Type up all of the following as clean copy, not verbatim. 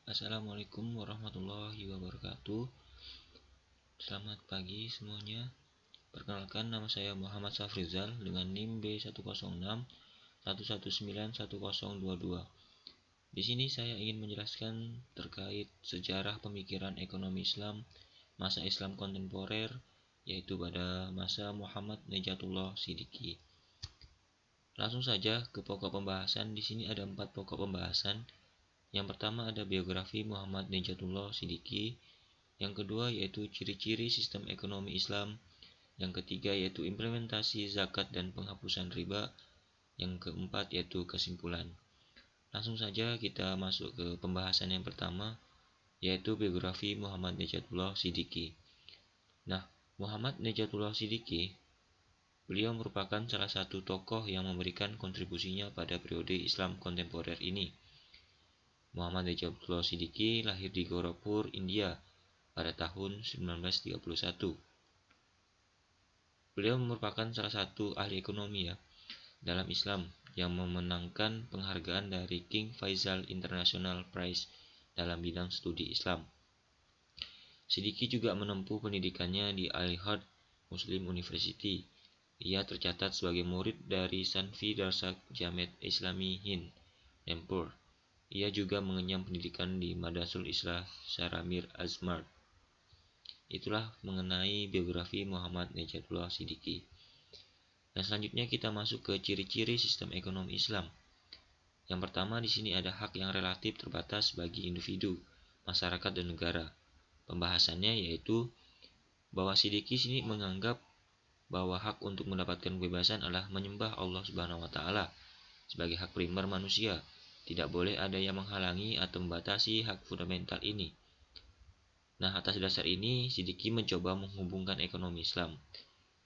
Assalamualaikum warahmatullahi wabarakatuh. Selamat pagi semuanya. Perkenalkan, nama saya Muhammad Safrizal dengan NIM B10611911022. Di sini saya ingin menjelaskan terkait sejarah pemikiran ekonomi Islam masa Islam kontemporer, yaitu pada masa Muhammad Nejatullah Siddiqi. Langsung saja ke pokok pembahasan. Di sini ada 4 pokok pembahasan. Yang pertama ada biografi Muhammad Nejatullah Siddiqi. Yang kedua yaitu ciri-ciri sistem ekonomi Islam. Yang ketiga yaitu implementasi zakat dan penghapusan riba. Yang keempat yaitu kesimpulan. Langsung saja kita masuk ke pembahasan yang pertama, yaitu biografi Muhammad Nejatullah Siddiqi. Nah, Muhammad Nejatullah Siddiqi, beliau merupakan salah satu tokoh yang memberikan kontribusinya pada periode Islam kontemporer ini. Muhammad Nejatullah Siddiqi lahir di Gorakhpur, India pada tahun 1931. Beliau merupakan salah satu ahli ekonomi dalam Islam yang memenangkan penghargaan dari King Faisal International Prize dalam bidang studi Islam. Siddiqi juga menempuh pendidikannya di Al-Azhar Muslim University. Ia tercatat sebagai murid dari Sanfi Darsak Jamet Islami Hind, Rampur. Ia juga mengenyam pendidikan di Madrasul Islah Syaramir Azmar. Itulah mengenai biografi Muhammad Nejatullah Siddiqi. Dan selanjutnya kita masuk ke ciri-ciri sistem ekonomi Islam. Yang pertama di sini ada hak yang relatif terbatas bagi individu, masyarakat dan negara. Pembahasannya yaitu bahwa Siddiqi sini menganggap bahwa hak untuk mendapatkan kebebasan adalah menyembah Allah Subhanahu wa taala sebagai hak primer manusia. Tidak boleh ada yang menghalangi atau membatasi hak fundamental ini. Nah, atas dasar ini Siddiqi mencoba menghubungkan ekonomi Islam,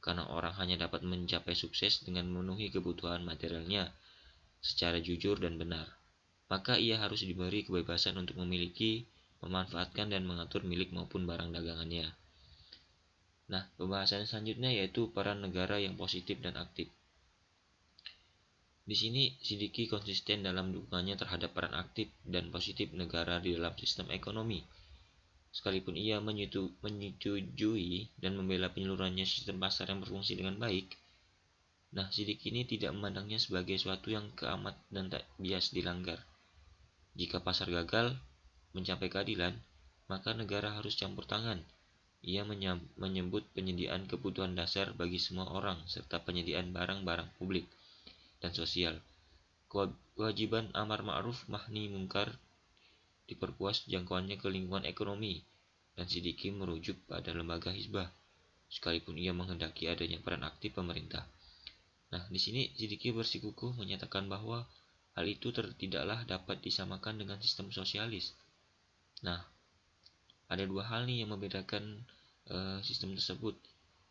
karena orang hanya dapat mencapai sukses dengan memenuhi kebutuhan materialnya secara jujur dan benar. Maka ia harus diberi kebebasan untuk memiliki, memanfaatkan dan mengatur milik maupun barang dagangannya. Nah, pembahasan selanjutnya yaitu peran negara yang positif dan aktif. Di sini Siddiqi konsisten dalam dukungannya terhadap peran aktif dan positif negara di dalam sistem ekonomi. Sekalipun ia menyetujui dan membela penyalurannya sistem pasar yang berfungsi dengan baik, nah Siddiqi ini tidak memandangnya sebagai suatu yang keamat dan tak bias dilanggar. Jika pasar gagal mencapai keadilan, maka negara harus campur tangan. Ia menyebut penyediaan kebutuhan dasar bagi semua orang serta penyediaan barang-barang publik dan sosial. Kewajiban amar ma'ruf nahi munkar diperluas jangkauannya ke lingkungan ekonomi, dan Siddiqi merujuk pada lembaga hizbah, sekalipun ia menghendaki adanya peran aktif pemerintah. Nah, di sini Siddiqi bersikukuh menyatakan bahwa hal itu tidaklah dapat disamakan dengan sistem sosialis. Nah, ada 2 hal nih yang membedakan sistem tersebut.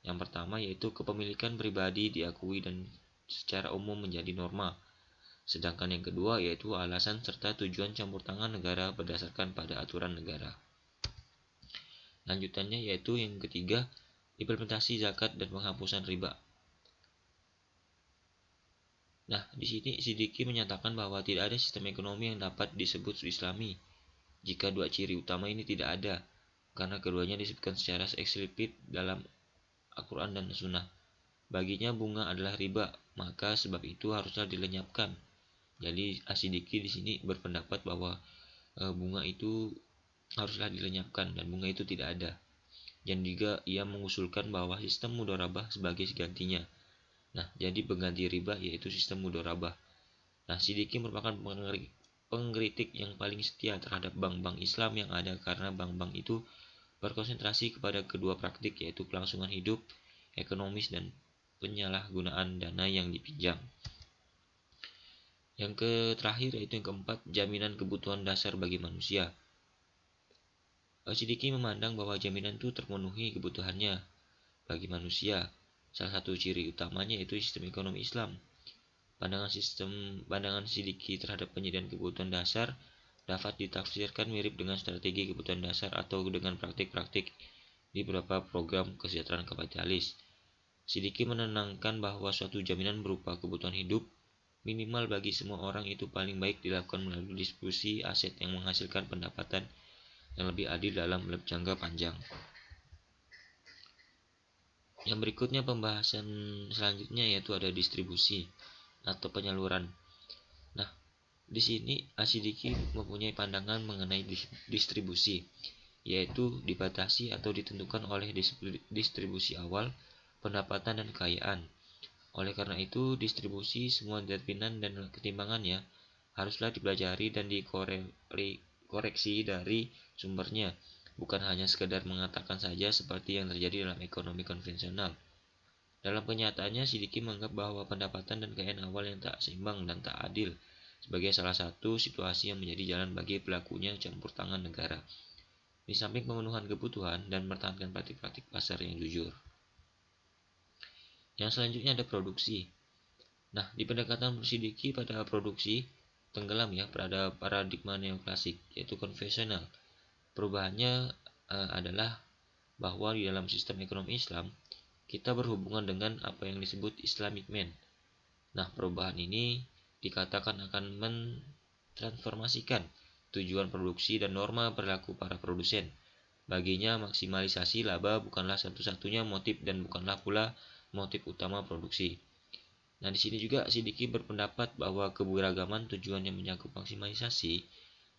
Yang pertama yaitu kepemilikan pribadi diakui dan secara umum menjadi norma. Sedangkan yang kedua yaitu alasan serta tujuan campur tangan negara berdasarkan pada aturan negara. Lanjutannya yaitu yang ketiga, implementasi zakat dan penghapusan riba. Nah, di sini Siddiqi menyatakan bahwa tidak ada sistem ekonomi yang dapat disebut Islami jika 2 ciri utama ini tidak ada, karena keduanya disebutkan secara eksplisit dalam Al-Quran dan Sunnah. Baginya bunga adalah riba, maka sebab itu haruslah dilenyapkan. Jadi Siddiqi di sini berpendapat bahwa bunga itu haruslah dilenyapkan dan bunga itu tidak ada. Dan juga ia mengusulkan bahwa sistem mudharabah sebagai gantinya. Nah, jadi pengganti riba yaitu sistem mudharabah. Nah, Siddiqi merupakan pengkritik yang paling setia terhadap bank-bank Islam yang ada, karena bank-bank itu berkonsentrasi kepada kedua praktik yaitu kelangsungan hidup ekonomis dan penyalahgunaan dana yang dipinjam. Yang terakhir yaitu yang keempat, jaminan kebutuhan dasar bagi manusia. Siddiqi memandang bahwa jaminan itu terpenuhi kebutuhannya bagi manusia. Salah satu ciri utamanya yaitu sistem ekonomi Islam. Pandangan Siddiqi terhadap penyediaan kebutuhan dasar dapat ditafsirkan mirip dengan strategi kebutuhan dasar atau dengan praktik-praktik di beberapa program kesejahteraan kapitalis. Siddiqi menenangkan bahwa suatu jaminan berupa kebutuhan hidup minimal bagi semua orang itu paling baik dilakukan melalui distribusi aset yang menghasilkan pendapatan yang lebih adil dalam jangka panjang. Yang berikutnya pembahasan selanjutnya yaitu ada distribusi atau penyaluran. Nah, di sini Asidiki mempunyai pandangan mengenai distribusi, yaitu dibatasi atau ditentukan oleh distribusi awal, pendapatan dan kekayaan. Oleh karena itu, distribusi semua determinan dan ketimbangannya haruslah dipelajari dan dikoreksi dari sumbernya, bukan hanya sekedar mengatakan saja seperti yang terjadi dalam ekonomi konvensional. Dalam kenyataannya, Sidiki menganggap bahwa pendapatan dan kekayaan awal yang tak seimbang dan tak adil sebagai salah satu situasi yang menjadi jalan bagi pelakunya campur tangan negara, di samping pemenuhan kebutuhan dan mempertahankan praktik-praktik pasar yang jujur. Yang selanjutnya ada produksi. Nah, di pendekatan Sidiki pada produksi, tenggelam ya pada paradigma neoklasik, yaitu konvensional. Perubahannya adalah bahwa di dalam sistem ekonomi Islam, kita berhubungan dengan apa yang disebut Islamic Man. Nah, perubahan ini dikatakan akan mentransformasikan tujuan produksi dan norma perilaku para produsen. Baginya, maksimalisasi laba bukanlah satu-satunya motif dan bukanlah pula motif utama produksi. Nah, di sini juga Sidiki berpendapat bahwa keberagaman tujuan yang menyangkut maksimalisasi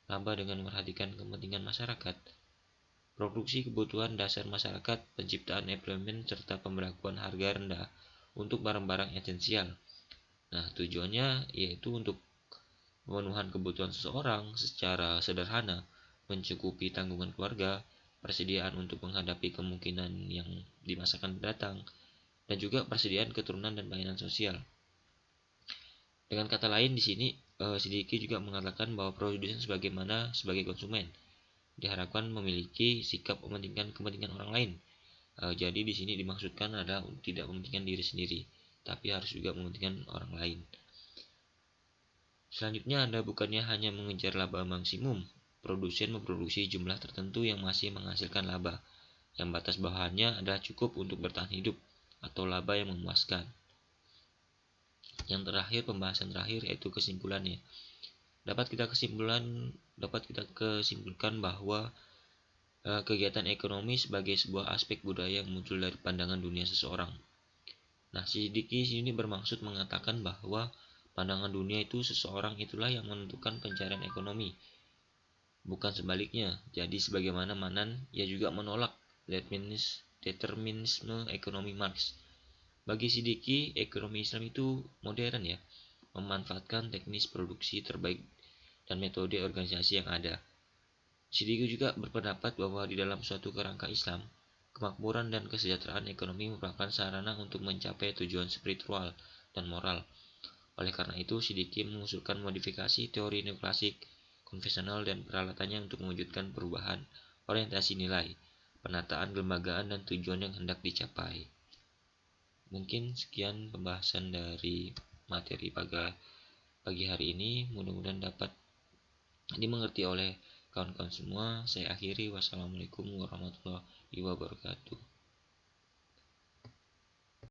laba dengan memperhatikan kepentingan masyarakat, produksi kebutuhan dasar masyarakat, penciptaan employment, serta pemberlakuan harga rendah untuk barang-barang esensial. Nah, tujuannya yaitu untuk pemenuhan kebutuhan seseorang secara sederhana, mencukupi tanggungan keluarga, persediaan untuk menghadapi kemungkinan yang di masa akan datang, dan juga persediaan keturunan dan pelayanan sosial. Dengan kata lain di sini, Sidiki juga mengatakan bahwa produsen sebagai konsumen diharapkan memiliki sikap mementingkan kepentingan orang lain. Jadi di sini dimaksudkan adalah tidak mementingkan diri sendiri, tapi harus juga mementingkan orang lain. Selanjutnya Anda bukannya hanya mengejar laba maksimum, produsen memproduksi jumlah tertentu yang masih menghasilkan laba, yang batas bawahnya adalah cukup untuk bertahan hidup atau laba yang memuaskan. Yang terakhir, pembahasan terakhir yaitu kesimpulannya. Dapat kita kesimpulkan bahwa kegiatan ekonomi sebagai sebuah aspek budaya yang muncul dari pandangan dunia seseorang. Nah, Sidiki sini bermaksud mengatakan bahwa pandangan dunia itu seseorang itulah yang menentukan pencarian ekonomi, bukan sebaliknya. Jadi sebagaimana Manan, ia juga menolak determinisme ekonomi Marx. Bagi Sidiki, ekonomi Islam itu modern ya, memanfaatkan teknis produksi terbaik dan metode organisasi yang ada. Sidiki juga berpendapat bahwa di dalam suatu kerangka Islam, kemakmuran dan kesejahteraan ekonomi merupakan sarana untuk mencapai tujuan spiritual dan moral. Oleh karena itu, Sidiki mengusulkan modifikasi teori neoklasik konvensional dan peralatannya untuk mewujudkan perubahan orientasi nilai, penataan kelembagaan dan tujuan yang hendak dicapai. Mungkin sekian pembahasan dari materi pagi hari ini. Mudah-mudahan dapat dimengerti oleh kawan-kawan semua. Saya akhiri. Wassalamualaikum warahmatullahi wabarakatuh.